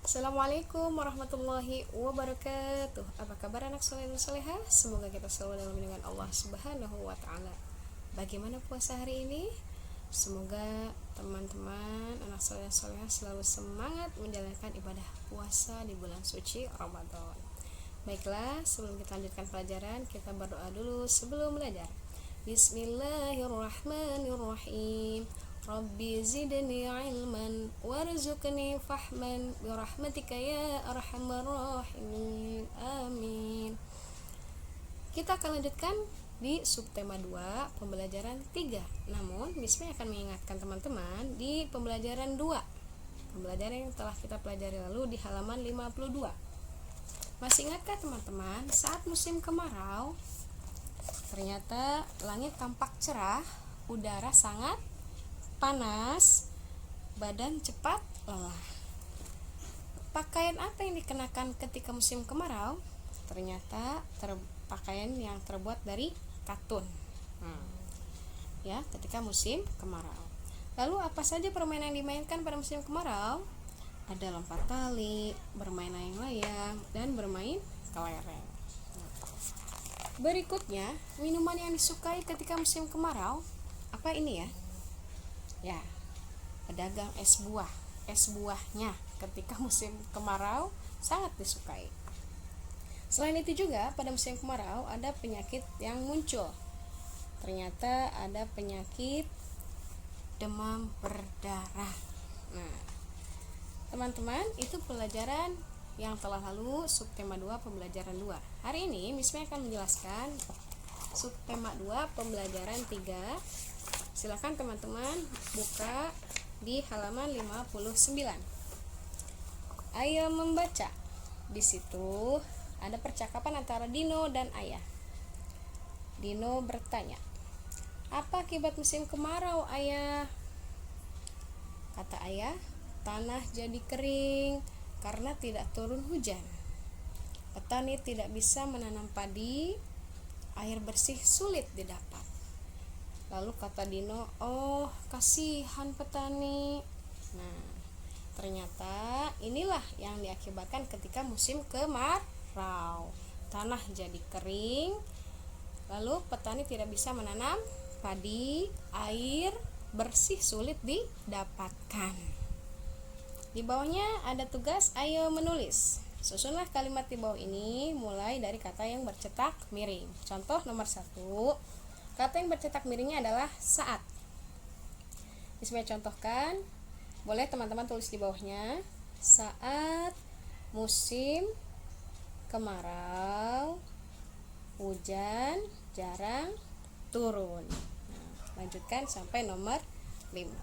Assalamualaikum warahmatullahi wabarakatuh. Apa kabar anak soleh dan soleha? Semoga kita selalu dalam lindungan Allah Subhanahu wa taala. Bagaimana puasa hari ini? Semoga teman-teman anak soleh dan soleha selalu semangat menjalankan ibadah puasa di bulan suci Ramadan. Baiklah, sebelum kita lanjutkan pelajaran, kita berdoa dulu sebelum belajar. Bismillahirrahmanirrahim. Rabbi zidni ilman warzuqni fahman birahmatika ya arhamar rahimin. Amin. Kita akan lanjutkan di subtema 2 pembelajaran 3. Namun Bismi akan mengingatkan teman-teman di pembelajaran 2, pembelajaran yang telah kita pelajari lalu di halaman 52. Masih ingatkah teman-teman, saat musim kemarau ternyata langit tampak cerah, udara sangat panas, badan cepat lelah. Pakaian apa yang dikenakan ketika musim kemarau? Ternyata pakaian yang terbuat dari katun. Ya, ketika musim kemarau. Lalu apa saja permainan yang dimainkan pada musim kemarau? Ada lompat tali, bermain layang-layang, dan bermain kelereng. Berikutnya, minuman yang disukai ketika musim kemarau. Apa ini ya? Ya, pedagang es buah. Es buahnya ketika musim kemarau sangat disukai. Selain itu juga pada musim kemarau ada penyakit yang muncul. Ternyata ada penyakit demam berdarah. Nah, teman-teman, itu pelajaran yang telah lalu subtema 2 pembelajaran 2. Hari ini Miss Mei akan menjelaskan subtema 2 pembelajaran 3. Silakan teman-teman buka di halaman 59. Ayo membaca. Di situ ada percakapan antara Dino dan Ayah. Dino bertanya, "Apa akibat musim kemarau, Ayah?" Kata Ayah, "Tanah jadi kering karena tidak turun hujan. Petani tidak bisa menanam padi, air bersih sulit didapat." Lalu kata Dino, "Oh, kasihan petani." Nah, ternyata inilah yang diakibatkan ketika musim kemarau. Tanah jadi kering, lalu petani tidak bisa menanam padi, air bersih sulit didapatkan. Di bawahnya ada tugas, ayo menulis. Susunlah kalimat di bawah ini mulai dari kata yang bercetak miring. Contoh nomor 1. Kata yang bercetak miringnya adalah saat. Bisa contohkan, boleh teman-teman tulis di bawahnya. Saat musim kemarau, hujan jarang turun. Nah, lanjutkan sampai nomor 5.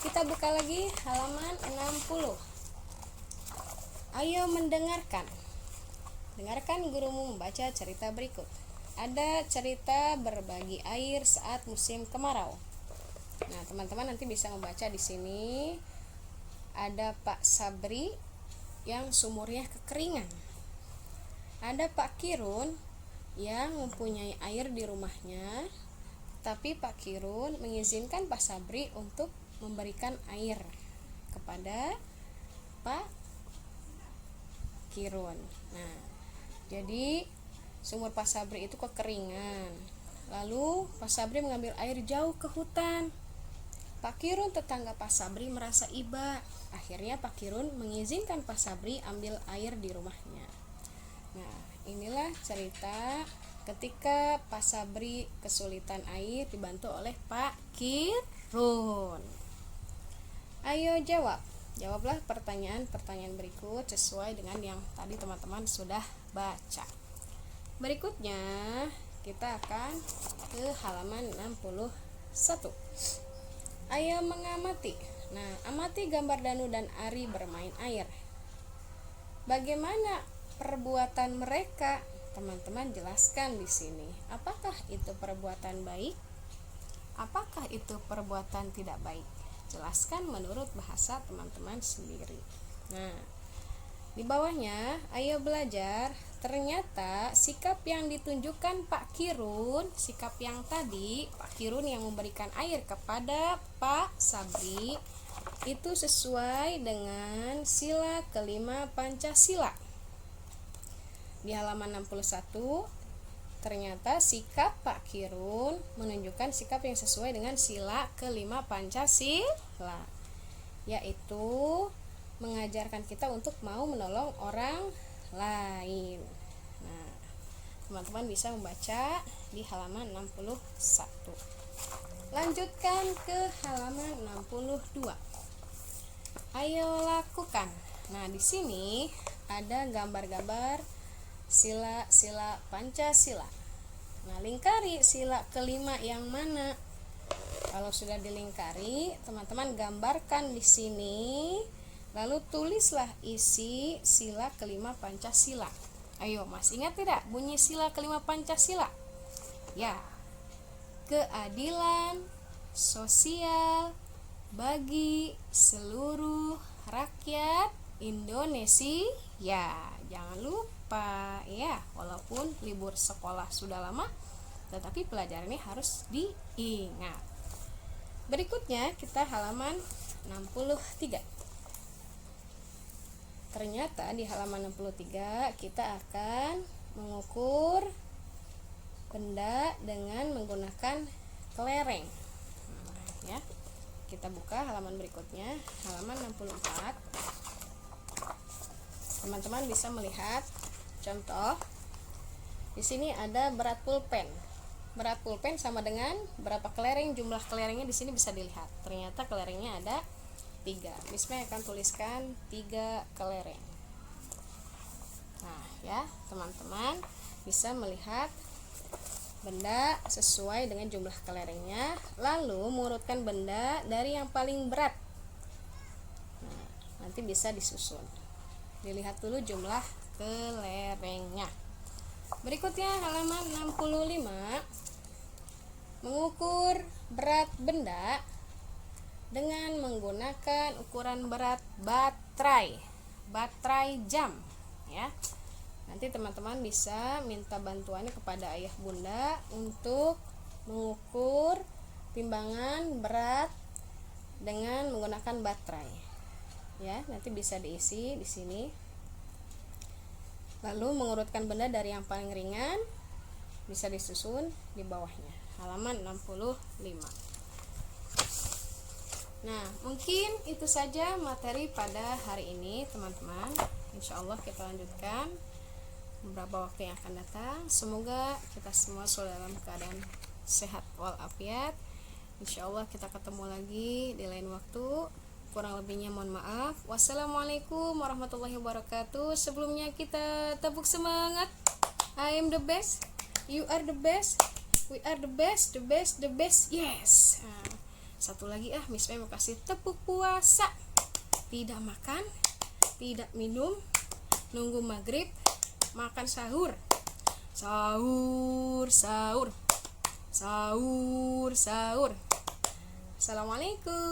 Kita buka lagi halaman 60. Ayo mendengarkan. Dengarkan gurumu membaca cerita berikut. Ada cerita berbagi air saat musim kemarau. Nah, teman-teman nanti bisa membaca di sini. Ada Pak Sabri yang sumurnya kekeringan. Ada Pak Kirun yang mempunyai air di rumahnya, tapi Pak Kirun mengizinkan Pak Sabri untuk memberikan air kepada Pak Kirun. Nah, jadi sumur Pak Sabri itu kekeringan. Lalu Pak Sabri mengambil air jauh ke hutan. Pak Kirun, tetangga Pak Sabri, merasa iba. Akhirnya Pak Kirun mengizinkan Pak Sabri ambil air di rumahnya. Nah, inilah cerita ketika Pak Sabri kesulitan air dibantu oleh Pak Kirun. Ayo jawab. Jawablah pertanyaan-pertanyaan berikut sesuai dengan yang tadi teman-teman sudah baca. Berikutnya kita akan ke halaman 61. Ayo mengamati. Nah, amati gambar Danu dan Ari bermain air. Bagaimana perbuatan mereka? Teman-teman jelaskan di sini. Apakah itu perbuatan baik? Apakah itu perbuatan tidak baik? Jelaskan menurut bahasa teman-teman sendiri. Nah, di bawahnya ayo belajar. Ternyata sikap yang ditunjukkan Pak Kirun, sikap yang tadi Pak Kirun yang memberikan air kepada Pak Sabri, itu sesuai dengan sila kelima Pancasila. Di halaman 61, ternyata sikap Pak Kirun menunjukkan sikap yang sesuai dengan sila kelima Pancasila, yaitu mengajarkan kita untuk mau menolong orang lain. Nah, teman-teman bisa membaca di halaman 61. Lanjutkan ke halaman 62. Ayo lakukan. Nah, di sini ada gambar-gambar sila-sila Pancasila. Nah, lingkari sila kelima yang mana? Kalau sudah dilingkari, teman-teman gambarkan di sini, lalu tulislah isi sila kelima Pancasila. Ayo, masih ingat tidak bunyi sila kelima Pancasila? Ya, keadilan sosial bagi seluruh rakyat Indonesia. Ya, jangan lupa ya, walaupun libur sekolah sudah lama, tetapi pelajaran ini harus diingat. Berikutnya kita halaman 63. Ternyata di halaman 63 kita akan mengukur benda dengan menggunakan kelereng. Ya. Kita buka halaman berikutnya, halaman 64. Teman-teman bisa melihat contoh. Di sini ada berat pulpen. Berat pulpen sama dengan berapa kelereng, jumlah kelerengnya di sini bisa dilihat. Ternyata kelerengnya ada 3. Miss May akan tuliskan 3 kelereng. Nah, ya, teman-teman bisa melihat benda sesuai dengan jumlah kelerengnya, lalu mengurutkan benda dari yang paling berat. Nah, nanti bisa disusun. Dilihat dulu jumlah kelerengnya. Berikutnya halaman 65. Mengukur berat benda dengan menggunakan ukuran berat baterai jam, ya. Nanti teman-teman bisa minta bantuannya kepada ayah bunda untuk mengukur timbangan berat dengan menggunakan baterai. Ya, nanti bisa diisi di sini. Lalu mengurutkan benda dari yang paling ringan bisa disusun di bawahnya. Halaman 65. Nah, mungkin itu saja materi pada hari ini, teman-teman. Insya Allah kita lanjutkan beberapa waktu yang akan datang. Semoga kita semua selalu dalam keadaan sehat walafiat. Insya Allah kita ketemu lagi di lain waktu. Kurang lebihnya mohon maaf. Wassalamualaikum warahmatullahi wabarakatuh. Sebelumnya kita tepuk semangat. I am the best, you are the best, we are the best, the best, the best. Yes. Nah, satu lagi Miss May mau kasih tepuk puasa. Tidak makan, tidak minum, nunggu maghrib, makan sahur. Sahur, sahur. Sahur, sahur. Assalamualaikum.